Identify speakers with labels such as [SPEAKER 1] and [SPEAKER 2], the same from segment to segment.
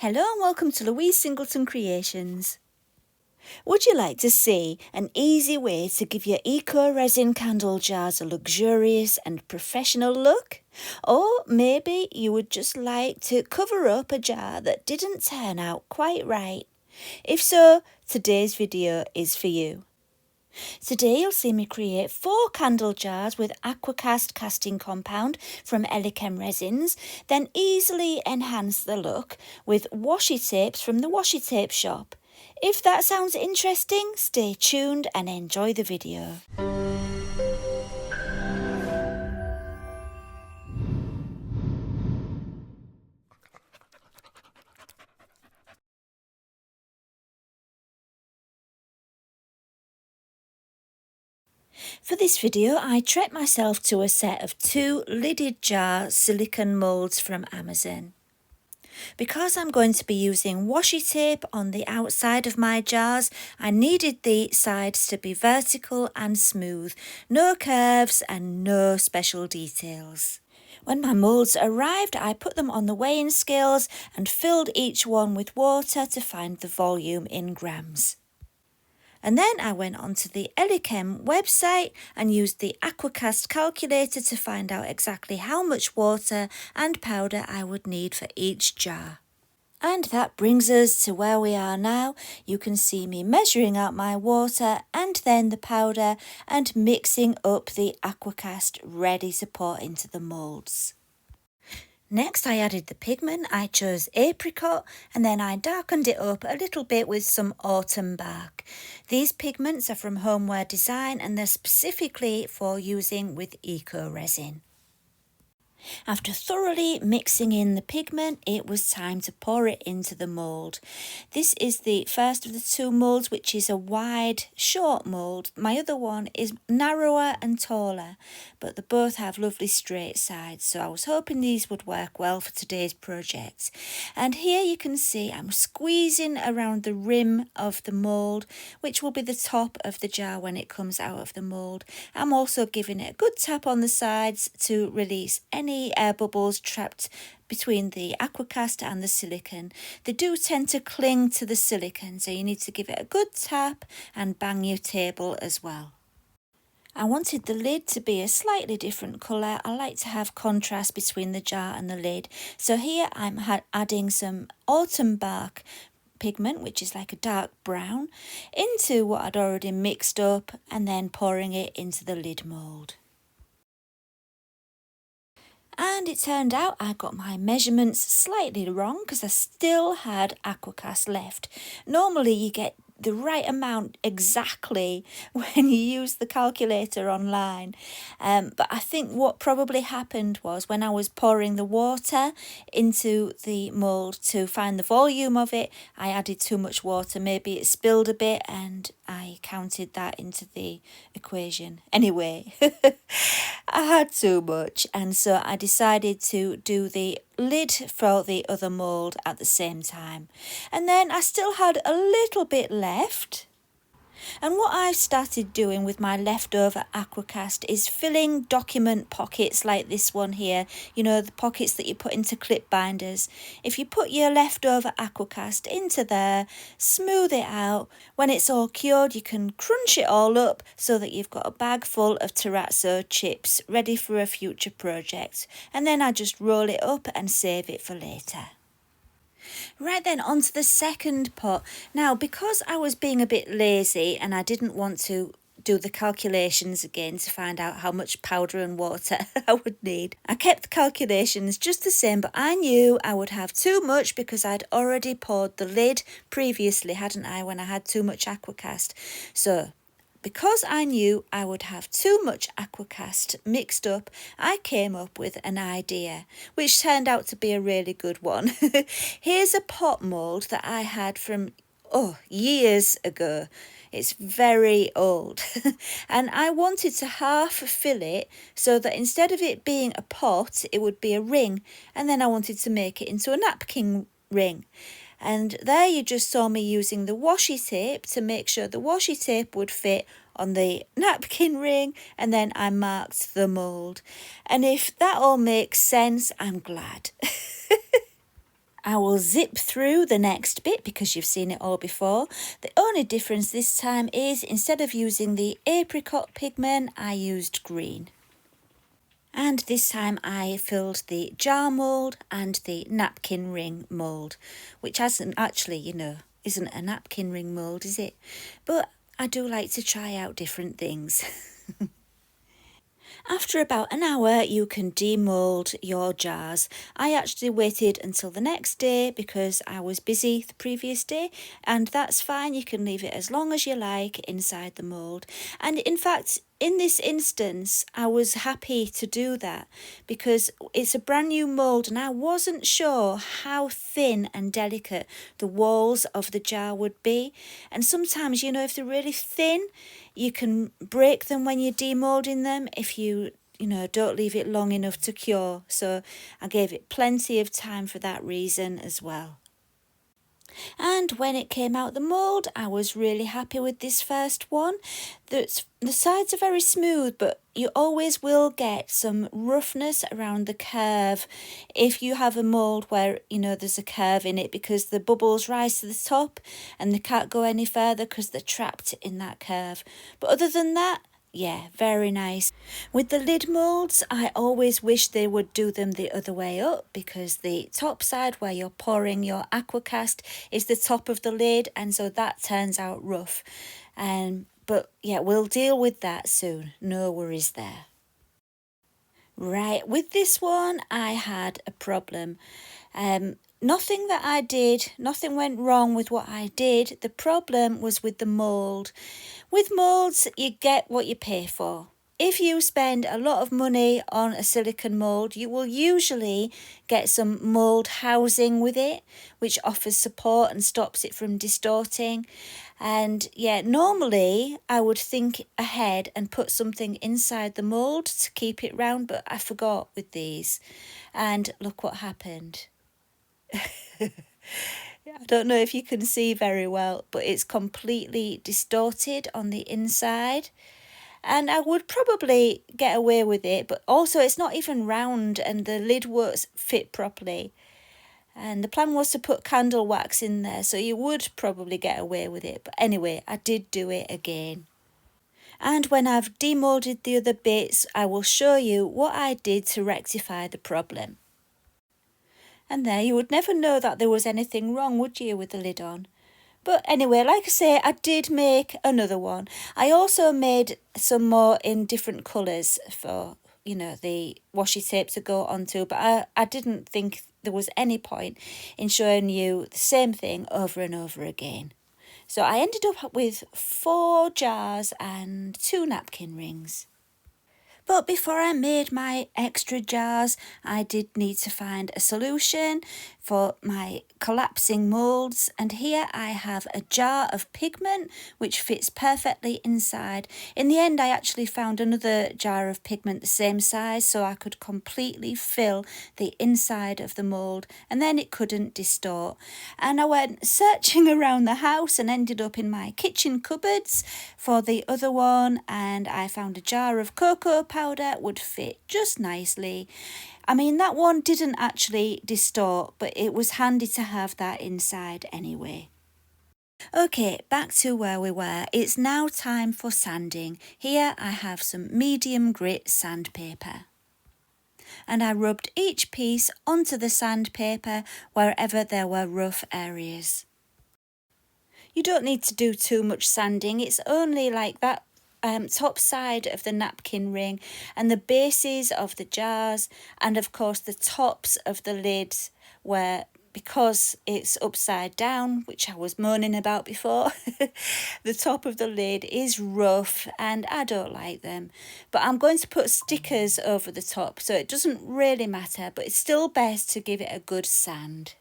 [SPEAKER 1] Hello and welcome to Louise Singleton Creations. Would you like to see an easy way to give your eco resin candle jars a luxurious and professional look? Or maybe you would just like to cover up a jar that didn't turn out quite right. If so, today's video is for you. Today you'll see me create 4 candle jars with Aqua Cast casting compound from Elichem resins, then easily enhance the look with washi tapes from the Washi Tape shop. If that sounds interesting, stay tuned and enjoy the video. For this video, I treated myself to a set of 2 lidded jar silicone moulds from Amazon. Because I'm going to be using washi tape on the outside of my jars, I needed the sides to be vertical and smooth, no curves and no special details. When my moulds arrived, I put them on the weighing scales and filled each one with water to find the volume in grams. And then I went onto the Elichem website and used the Aqua Cast calculator to find out exactly how much water and powder I would need for each jar. And that brings us to where we are now. You can see me measuring out my water and then the powder and mixing up the Aqua Cast ready to pour into the moulds. Next I added the pigment. I chose apricot and then I darkened it up a little bit with some autumn bark. These pigments are from Homeware Design and they're specifically for using with eco resin. After thoroughly mixing in the pigment, it was time to pour it into the mould. This is the first of the 2 moulds, which is a wide, short mould. My other one is narrower and taller, but they both have lovely straight sides, so I was hoping these would work well for today's project. And here you can see I'm squeezing around the rim of the mould, which will be the top of the jar when it comes out of the mould. I'm also giving it a good tap on the sides to release any air bubbles trapped between the Aqua Cast and the silicone. They do tend to cling to the silicone, so you need to give it a good tap and bang your table as well. I wanted the lid to be a slightly different colour. I like to have contrast between the jar and the lid. So here I'm adding some autumn bark pigment, which is like a dark brown, into what I'd already mixed up and then pouring it into the lid mould. And it turned out I got my measurements slightly wrong because I still had Aqua Cast left. Normally you get the right amount exactly when you use the calculator online. But I think what probably happened was when I was pouring the water into the mould to find the volume of it, I added too much water. Maybe it spilled a bit and I counted that into the equation. Anyway, I had too much, and so I decided to do the lid for the other mould at the same time. And then I still had a little bit left. And what I've started doing with my leftover Aqua Cast is filling document pockets like this one here, you know, the pockets that you put into clip binders. If you put your leftover Aqua Cast into there, smooth it out, when it's all cured you can crunch it all up so that you've got a bag full of terrazzo chips ready for a future project. And then I just roll it up and save it for later. Right then, on to the second pot. Now, because I was being a bit lazy and I didn't want to do the calculations again to find out how much powder and water I would need, I kept the calculations just the same, but I knew I would have too much because I'd already poured the lid previously, hadn't I, when I had too much Aqua Cast. So because I knew I would have too much Aqua Cast mixed up, I came up with an idea, which turned out to be a really good one. Here's a pot mould that I had from, years ago. It's very old. And I wanted to half fill it so that instead of it being a pot, it would be a ring. And then I wanted to make it into a napkin ring. And there you just saw me using the washi tape to make sure the washi tape would fit on the napkin ring, and then I marked the mould. And if that all makes sense, I'm glad. I will zip through the next bit because you've seen it all before. The only difference this time is instead of using the apricot pigment, I used green. And this time I filled the jar mould and the napkin ring mould, which hasn't actually, isn't a napkin ring mould, is it? But I do like to try out different things. After about an hour, you can demould your jars. I actually waited until the next day because I was busy the previous day, and that's fine. You can leave it as long as you like inside the mould. And in fact, in this instance, I was happy to do that because it's a brand new mould and I wasn't sure how thin and delicate the walls of the jar would be. And sometimes, if they're really thin, you can break them when you're demoulding them if you don't leave it long enough to cure. So I gave it plenty of time for that reason as well. And when it came out the mould, I was really happy with this first one. The sides are very smooth, but you always will get some roughness around the curve if you have a mould where, there's a curve in it because the bubbles rise to the top and they can't go any further because they're trapped in that curve. But other than that, yeah, very nice. With the lid moulds, I always wish they would do them the other way up because the top side where you're pouring your Aqua Cast is the top of the lid, and so that turns out rough. But yeah, we'll deal with that soon. No worries there. Right, with this one, I had a problem. Nothing that I did, nothing went wrong with what I did. The problem was with the mould. With moulds, you get what you pay for. If you spend a lot of money on a silicone mould, you will usually get some mould housing with it, which offers support and stops it from distorting. And yeah, normally I would think ahead and put something inside the mould to keep it round, but I forgot with these. And look what happened. I don't know if you can see very well, but it's completely distorted on the inside. And I would probably get away with it, but also it's not even round and the lid won't fit properly. And the plan was to put candle wax in there, so you would probably get away with it. But anyway, I did do it again. And when I've demoulded the other bits, I will show you what I did to rectify the problem. And there, you would never know that there was anything wrong, would you, with the lid on? But anyway, like I say, I did make another one. I also made some more in different colours for, the washi tape to go onto. But I didn't think there was any point in showing you the same thing over and over again. So I ended up with 4 jars and 2 napkin rings. But before I made my extra jars, I did need to find a solution for my collapsing moulds. And here I have a jar of pigment which fits perfectly inside. In the end, I actually found another jar of pigment the same size so I could completely fill the inside of the mould and then it couldn't distort. And I went searching around the house and ended up in my kitchen cupboards for the other one, and I found a jar of cocoa powder would fit just nicely. I mean, that one didn't actually distort, but it was handy to have that inside anyway. Okay, back to where we were. It's now time for sanding. Here I have some medium grit sandpaper. And I rubbed each piece onto the sandpaper wherever there were rough areas. You don't need to do too much sanding. It's only like that top side of the napkin ring and the bases of the jars, and of course the tops of the lids where, because it's upside down, which I was moaning about before, the top of the lid is rough and I don't like them. But I'm going to put stickers over the top, so it doesn't really matter, but it's still best to give it a good sand.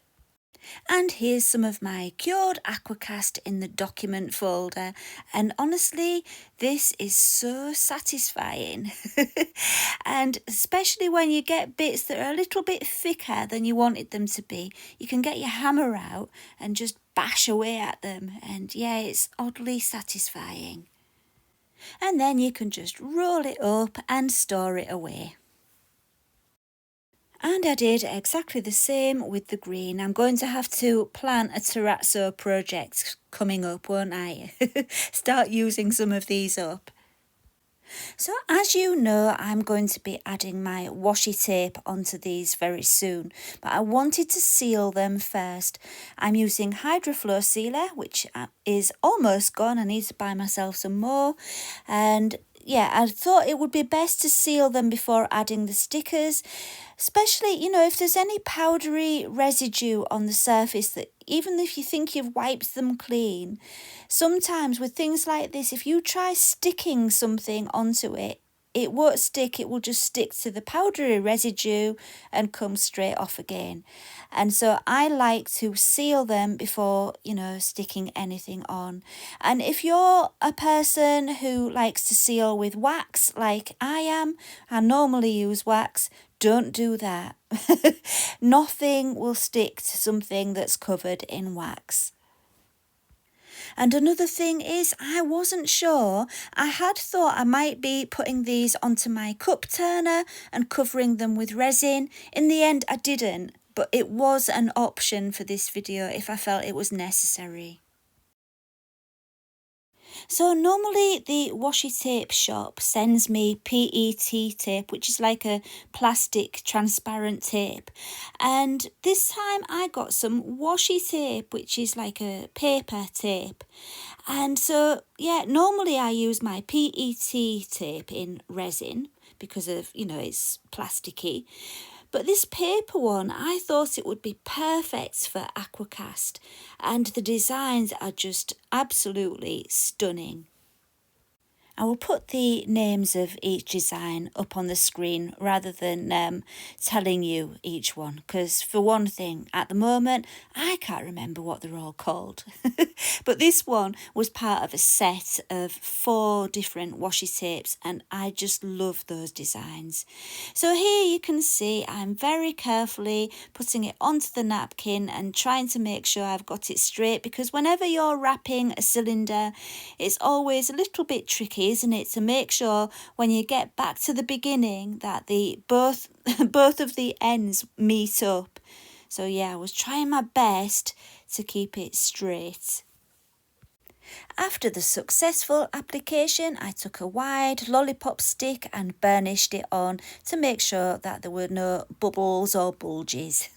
[SPEAKER 1] And here's some of my cured Aqua Cast in the document folder. And honestly, this is so satisfying. And especially when you get bits that are a little bit thicker than you wanted them to be, you can get your hammer out and just bash away at them. And yeah, it's oddly satisfying. And then you can just roll it up and store it away. And I did exactly the same with the green. I'm going to have to plan a terrazzo project coming up, won't I? Start using some of these up. So as you know, I'm going to be adding my washi tape onto these very soon, but I wanted to seal them first. I'm using Hydroflow sealer, which is almost gone. I need to buy myself some more. And yeah, I thought it would be best to seal them before adding the stickers, especially, you know, if there's any powdery residue on the surface that even if you think you've wiped them clean, sometimes with things like this, if you try sticking something onto it, it won't stick, it will just stick to the powdery residue and come straight off again. And so I like to seal them before, you know, sticking anything on. And if you're a person who likes to seal with wax like I am, I normally use wax, don't do that. Nothing will stick to something that's covered in wax. And another thing is, I wasn't sure. I had thought I might be putting these onto my cup turner and covering them with resin. In the end, I didn't, but it was an option for this video if I felt it was necessary. So normally the washi tape shop sends me PET tape, which is like a plastic transparent tape. And this time I got some washi tape, which is like a paper tape. And so, yeah, normally I use my PET tape in resin because of, you know, it's plasticky. But this paper one, I thought it would be perfect for Aqua Cast, and the designs are just absolutely stunning. I will put the names of each design up on the screen rather than telling you each one, because for one thing, at the moment, I can't remember what they're all called. But this one was part of a set of 4 different washi tapes, and I just love those designs. So here you can see I'm very carefully putting it onto the napkin and trying to make sure I've got it straight, because whenever you're wrapping a cylinder, it's always a little bit tricky, isn't it, to make sure when you get back to the beginning that the both of the ends meet up. So yeah, I was trying my best to keep it straight. After the successful application, I took a wide lollipop stick and burnished it on to make sure that there were no bubbles or bulges.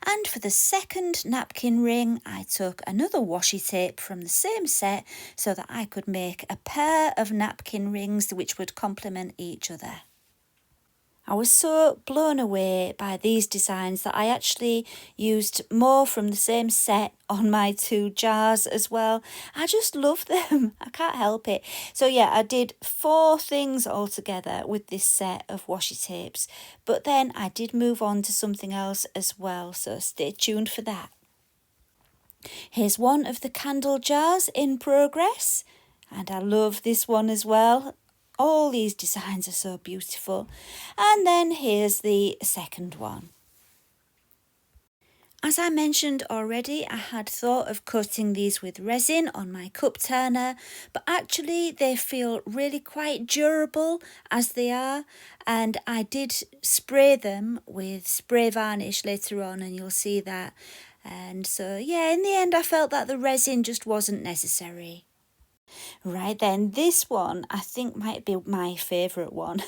[SPEAKER 1] And for the second napkin ring, I took another washi tape from the same set so that I could make a pair of napkin rings which would complement each other. I was so blown away by these designs that I actually used more from the same set on my 2 jars as well. I just love them. I can't help it. So yeah, I did 4 things altogether with this set of washi tapes. But then I did move on to something else as well. So stay tuned for that. Here's one of the candle jars in progress. And I love this one as well. All these designs are so beautiful. And then here's the second one. As I mentioned already, I had thought of coating these with resin on my cup turner, but actually they feel really quite durable as they are, and I did spray them with spray varnish later on, and you'll see that. And so yeah, in the end I felt that the resin just wasn't necessary. Right then, this one I think might be my favourite one.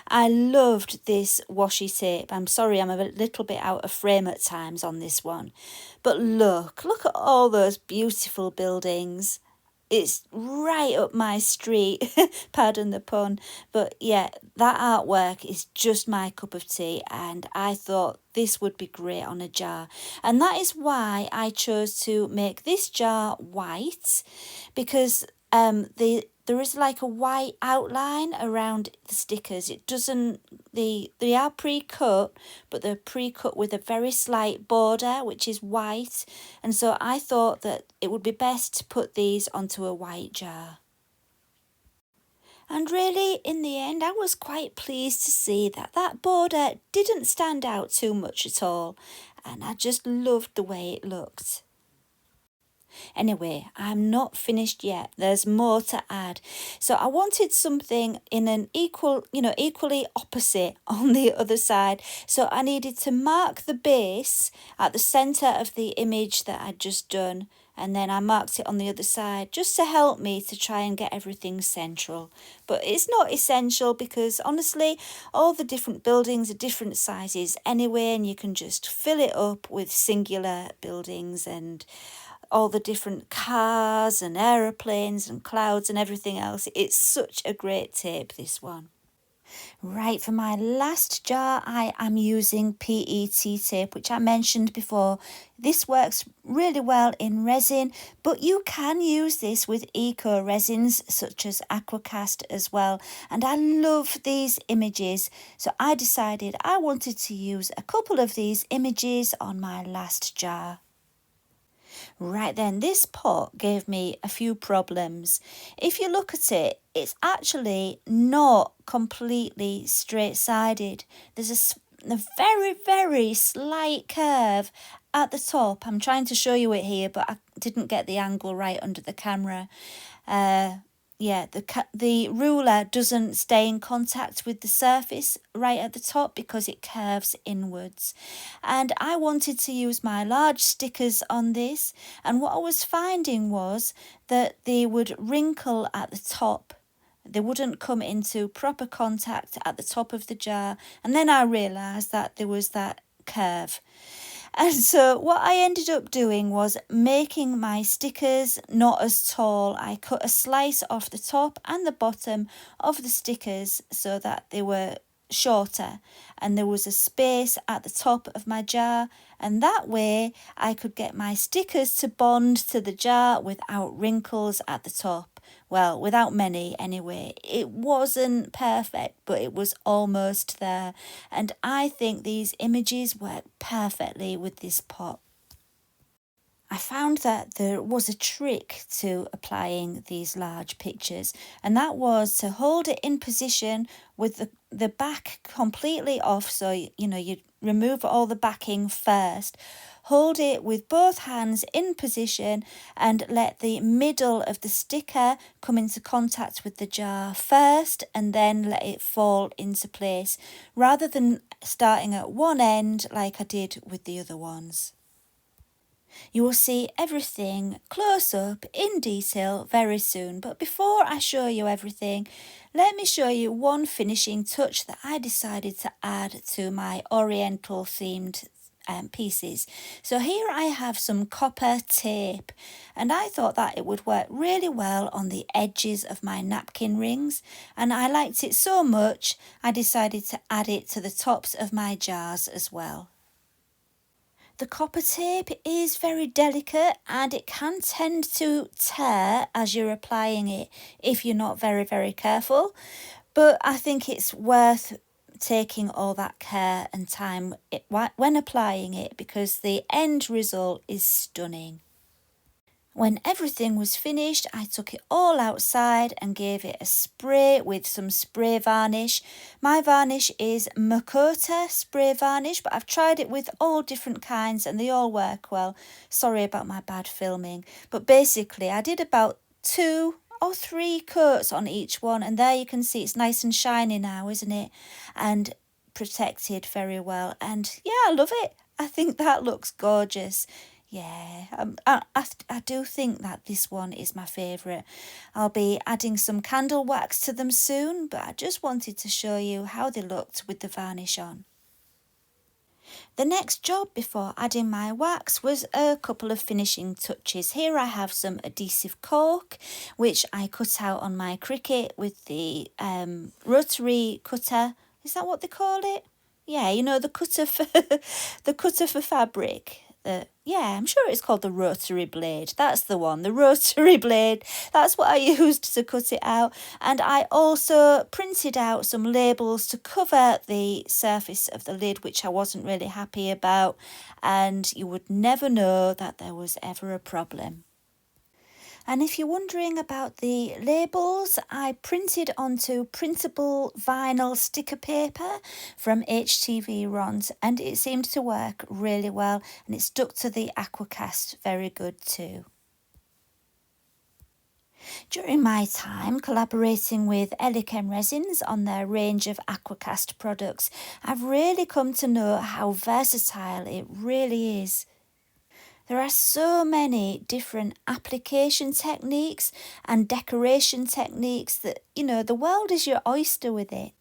[SPEAKER 1] I loved this washi tape. I'm sorry I'm a little bit out of frame at times on this one. But look at all those beautiful buildings. It's right up my street, pardon the pun. But yeah, that artwork is just my cup of tea, and I thought this would be great on a jar. And that is why I chose to make this jar white, because there is like a white outline around the stickers. It doesn't, they are pre-cut, but they're pre-cut with a very slight border, which is white. And so I thought that it would be best to put these onto a white jar. And really, in the end, I was quite pleased to see that that border didn't stand out too much at all. And I just loved the way it looked. Anyway, I'm not finished yet. There's more to add. So I wanted something in an equally opposite on the other side. So I needed to mark the base at the center of the image that I'd just done. And then I marked it on the other side just to help me to try and get everything central. But it's not essential because honestly, all the different buildings are different sizes anyway, and you can just fill it up with singular buildings and all the different cars and aeroplanes and clouds and everything else. It's such a great tape, this one. Right, for my last jar, I am using PET tape, which I mentioned before. This works really well in resin, but you can use this with eco resins such as Aqua Cast as well. And I love these images, so I decided I wanted to use a couple of these images on my last jar. Right then, this pot gave me a few problems. If you look at it, it's actually not completely straight-sided. There's a very, very slight curve at the top. I'm trying to show you it here, but I didn't get the angle right under the camera. The ruler doesn't stay in contact with the surface right at the top because it curves inwards. And I wanted to use my large stickers on this, and what I was finding was that they would wrinkle at the top. They wouldn't come into proper contact at the top of the jar, and then I realised that there was that curve. And so what I ended up doing was making my stickers not as tall. I cut a slice off the top and the bottom of the stickers so that they were shorter, and there was a space at the top of my jar, and that way I could get my stickers to bond to the jar without wrinkles at the top. Well, without many anyway. It wasn't perfect, but it was almost there, and I think these images work perfectly with this pot. I found that there was a trick to applying these large pictures, and that was to hold it in position with the back completely off. So, you remove all the backing first, hold it with both hands in position and let the middle of the sticker come into contact with the jar first, and then let it fall into place rather than starting at one end like I did with the other ones. You will see everything close up in detail very soon, but before I show you everything, let me show you one finishing touch that I decided to add to my Oriental themed pieces. So here I have some copper tape, and I thought that it would work really well on the edges of my napkin rings, and I liked it so much I decided to add it to the tops of my jars as well. The copper tape is very delicate and it can tend to tear as you're applying it if you're not very, very careful. But I think it's worth taking all that care and time when applying it because the end result is stunning. When everything was finished, I took it all outside and gave it a spray with some spray varnish. My varnish is Makota spray varnish, but I've tried it with all different kinds and they all work well. Sorry about my bad filming. But basically, I did about 2 or 3 coats on each one, and there you can see it's nice and shiny now, isn't it? And protected very well. And yeah, I love it. I think that looks gorgeous. Yeah, I do think that this one is my favourite. I'll be adding some candle wax to them soon, but I just wanted to show you how they looked with the varnish on. The next job before adding my wax was a couple of finishing touches. Here I have some adhesive cork, which I cut out on my Cricut with the rotary cutter. Is that what they call it? Yeah, the cutter for the cutter for fabric. I'm sure it's called the rotary blade. That's the one, the rotary blade. That's what I used to cut it out. And I also printed out some labels to cover the surface of the lid, which I wasn't really happy about. And you would never know that there was ever a problem. And if you're wondering about the labels, I printed onto printable vinyl sticker paper from HTV Ront, and it seemed to work really well, and it stuck to the Aqua Cast very good too. During my time collaborating with Elichem resins on their range of Aqua Cast products, I've really come to know how versatile it really is. There are so many different application techniques and decoration techniques that, the world is your oyster with it.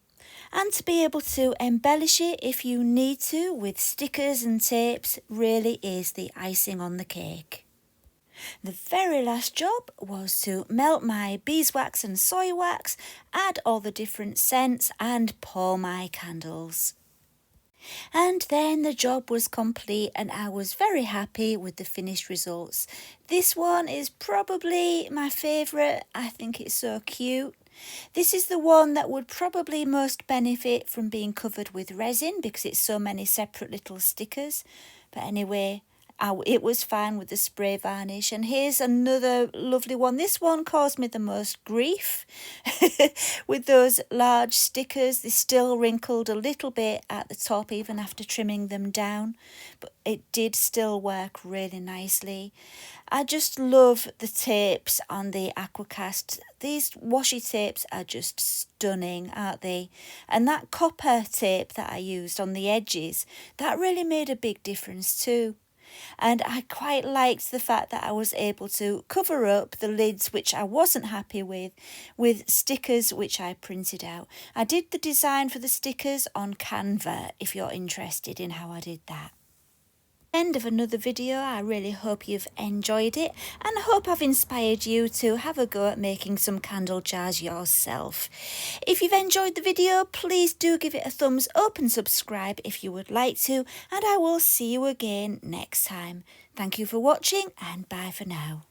[SPEAKER 1] And to be able to embellish it if you need to with stickers and tapes really is the icing on the cake. The very last job was to melt my beeswax and soy wax, add all the different scents and pour my candles. And then the job was complete and I was very happy with the finished results. This one is probably my favourite. I think it's so cute. This is the one that would probably most benefit from being covered with resin because it's so many separate little stickers. But anyway, it was fine with the spray varnish. And here's another lovely one. This one caused me the most grief with those large stickers. They still wrinkled a little bit at the top even after trimming them down, but it did still work really nicely. I just love the tapes on the Aqua Cast. These washi tapes are just stunning, aren't they? And that copper tape that I used on the edges, that really made a big difference too. And I quite liked the fact that I was able to cover up the lids which I wasn't happy with stickers which I printed out. I did the design for the stickers on Canva if you're interested in how I did that. End of another video. I really hope you've enjoyed it and I hope I've inspired you to have a go at making some candle jars yourself. If you've enjoyed the video, please do give it a thumbs up and subscribe if you would like to, and I will see you again next time. Thank you for watching and bye for now.